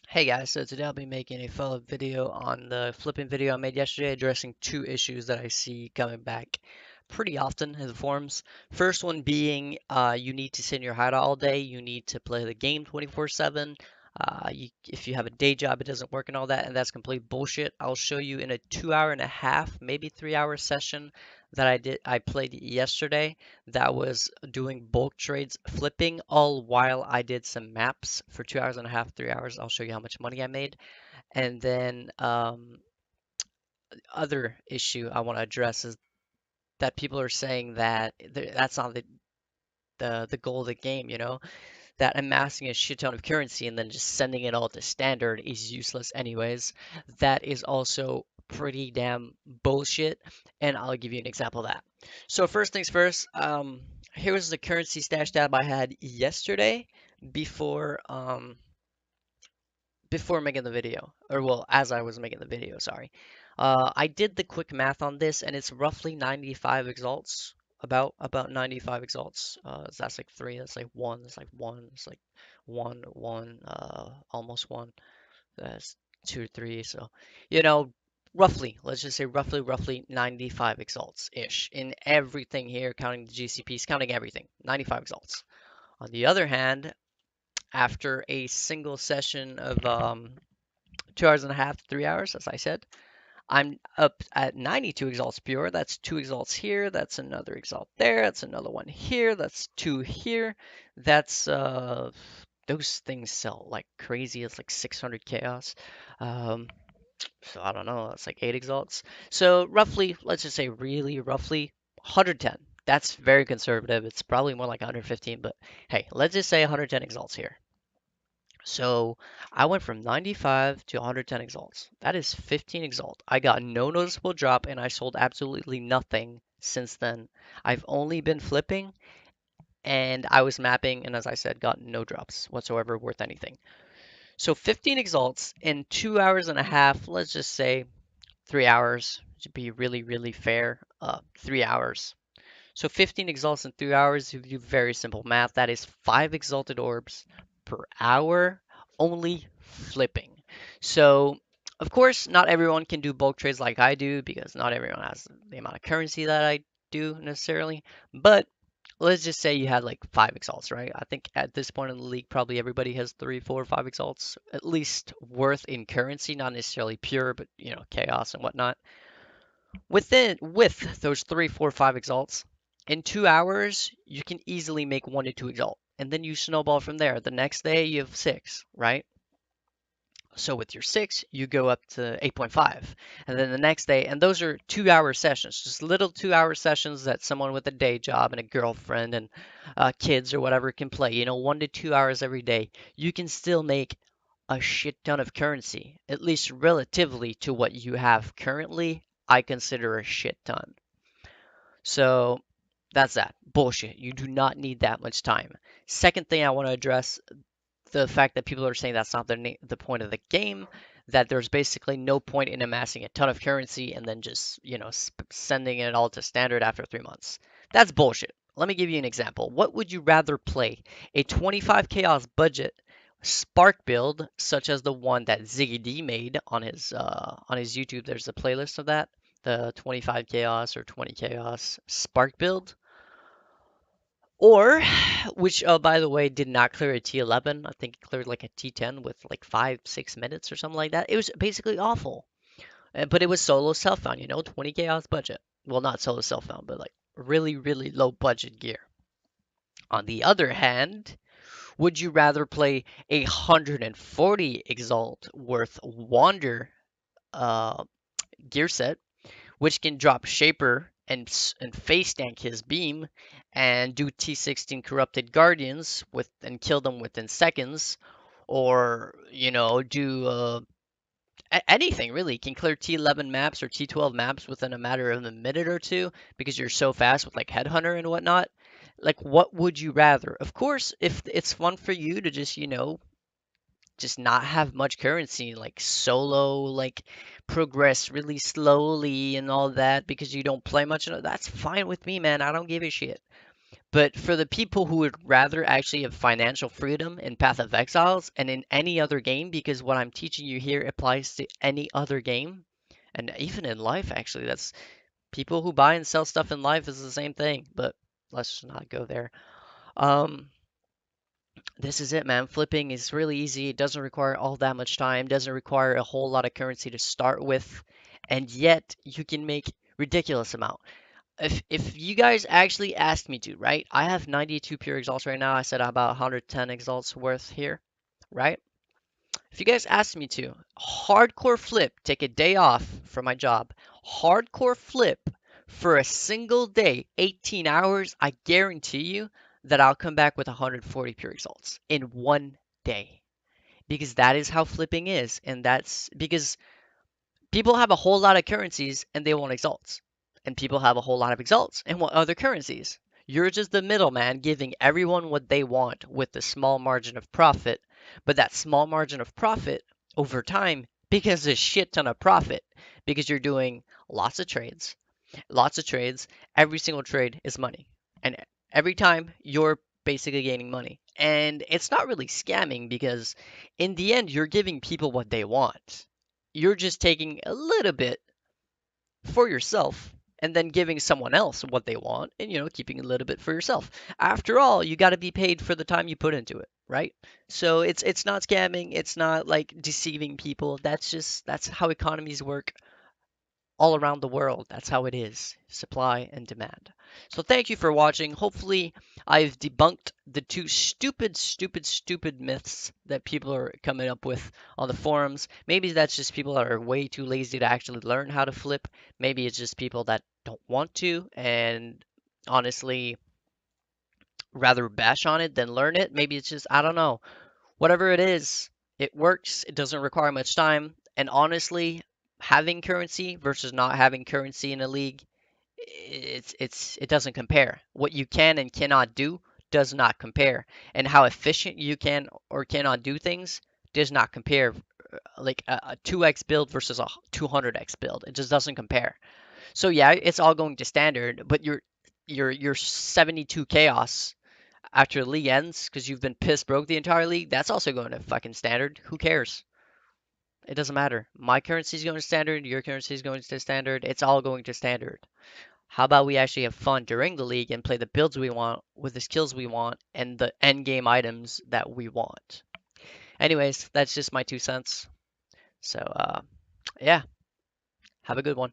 Hey guys, so today I'll be making a follow-up video on the flipping video I made yesterday addressing two issues that I see coming back pretty often in the forums. First one being you need to sit in your hideout all day, you need to play the game 24/7. If you have a day job, it doesn't work and all that, and that's complete bullshit. I'll show you in a 2 hour and a half, maybe 3 hour session that I played yesterday that was doing bulk trades, flipping, all while I did some maps for 2 hours and a half, 3 hours. I'll show you how much money I made. And then other issue I want to address is that people are saying that that's not the goal of the game, that amassing a shit ton of currency and then just sending it all to standard is useless anyways. That is also pretty damn bullshit, and I'll give you an example of that. So first things first, here was the currency stash tab I had yesterday before before making the video, or well, as I was making the video, sorry. I did the quick math on this, and it's roughly 95 exalts, about 95 exalts. So that's like three, that's like one, that's like one, it's like one, almost one. That's two, three. So, you know, roughly, let's just say roughly 95 exalts ish in everything here, counting the GCPs, counting everything, 95 exalts. On the other hand, after a single session of 2 hours and a half, 3 hours, as I said. I'm up at 92 exalts pure. That's two exalts here. That's another exalt there. That's another one here. That's two here. That's those things sell like crazy. It's like 600 chaos. Um, so I don't know. That's like eight exalts. So roughly, let's just say really roughly 110. That's very conservative. It's probably more like 115, but hey, let's just say 110 exalts here. So I went from 95 to 110 exalts. That is 15 exalt. I got no noticeable drop and I sold absolutely nothing since then. I've only been flipping and I was mapping and as I said, got no drops whatsoever worth anything. So 15 exalts in 2 hours and a half, let's just say 3 hours to be really, really fair. 3 hours. So 15 exalts in 3 hours, if you do very simple math, that is 5 exalted orbs per hour, only flipping. So, of course, not everyone can do bulk trades like I do because not everyone has the amount of currency that I do necessarily. But let's just say you had like 5 exalts, right? I think at this point in the league, probably everybody has three, four, 5 exalts, at least worth in currency, not necessarily pure, but chaos and whatnot. With those three, four, 5 exalts, in 2 hours you can easily make 1 to 2 exalt, and then you snowball from there. The next day you have six, right? So with your six, you go up to 8.5, and then the next day, and those are 2 hour sessions, just little 2 hour sessions that someone with a day job and a girlfriend and kids or whatever can play. 1 to 2 hours every day. You can still make a shit ton of currency, at least relatively to what you have currently. I consider a shit ton. So that's that. Bullshit. You do not need that much time. Second thing I want to address the fact that people are saying that's not the point of the game, that there's basically no point in amassing a ton of currency and then just, sending it all to standard after 3 months. That's bullshit. Let me give you an example. What would you rather play? A 25 chaos budget Spark build, such as the one that Ziggy D made on his YouTube. There's a playlist of that, the 25 chaos or 20 chaos Spark build, or which by the way did not clear a T11. I think it cleared like a T10 with like 5 6 minutes or something like that. It was basically awful. But it was solo self-found, 20 chaos budget. Well, not solo self-found, but like really, really low budget gear. On the other hand, would you rather play 140 Exalt worth Wander uh, gear set, which can drop Shaper and face tank his beam and do T16 Corrupted Guardians and kill them within seconds, or do anything really? You can clear T11 maps or T12 maps within a matter of a minute or two because you're so fast with like Headhunter and whatnot. Like, what would you rather? Of course, if it's fun for you to just, just not have much currency, like solo, like progress really slowly and all that because you don't play much, that's fine with me, man. I don't give a shit. But for the people who would rather actually have financial freedom in Path of Exiles and in any other game, because what I'm teaching you here applies to any other game, and even in life, actually, that's people who buy and sell stuff in life is the same thing. But let's just not go there. Um, this is it, man. Flipping is really easy. It doesn't require all that much time, doesn't require a whole lot of currency to start with, and yet you can make ridiculous amount. If you guys actually asked me to, right? I have 92 pure exalts right now. I said about 110 exalts worth here, right? If you guys asked me to, hardcore flip, take a day off from my job, hardcore flip for a single day, 18 hours, I guarantee you that I'll come back with 140 pure exalts in one day. Because that is how flipping is. And that's because people have a whole lot of currencies and they want exalts. And people have a whole lot of exalts and want other currencies. You're just the middleman giving everyone what they want with a small margin of profit. But that small margin of profit over time becomes a shit ton of profit because you're doing lots of trades. Lots of trades. Every single trade is money. And every time you're basically gaining money. And it's not really scamming because in the end, you're giving people what they want. You're just taking a little bit for yourself and then giving someone else what they want and keeping a little bit for yourself. After all, you got to be paid for the time you put into it, right? So it's not scamming, it's not like deceiving people. That's how economies work all around the world. That's how it is, supply and demand. So thank you for watching. Hopefully, I've debunked the two stupid myths that people are coming up with on the forums. Maybe that's just people that are way too lazy to actually learn how to flip. Maybe it's just people that don't want to and honestly rather bash on it than learn it. Maybe it's just, I don't know. Whatever it is, it works. It doesn't require much time. And honestly, having currency versus not having currency in a league, it doesn't compare. What you can and cannot do does not compare. And how efficient you can or cannot do things does not compare. Like a 2x build versus a 200x build. It just doesn't compare. So yeah, it's all going to standard, but your 72 chaos after the league ends because you've been pissed broke the entire league, that's also going to fucking standard. Who cares? It doesn't matter. My currency is going to standard, your currency is going to standard. It's all going to standard. How about we actually have fun during the league and play the builds we want with the skills we want and the end game items that we want? Anyways, that's just my 2 cents. So, yeah, have a good one.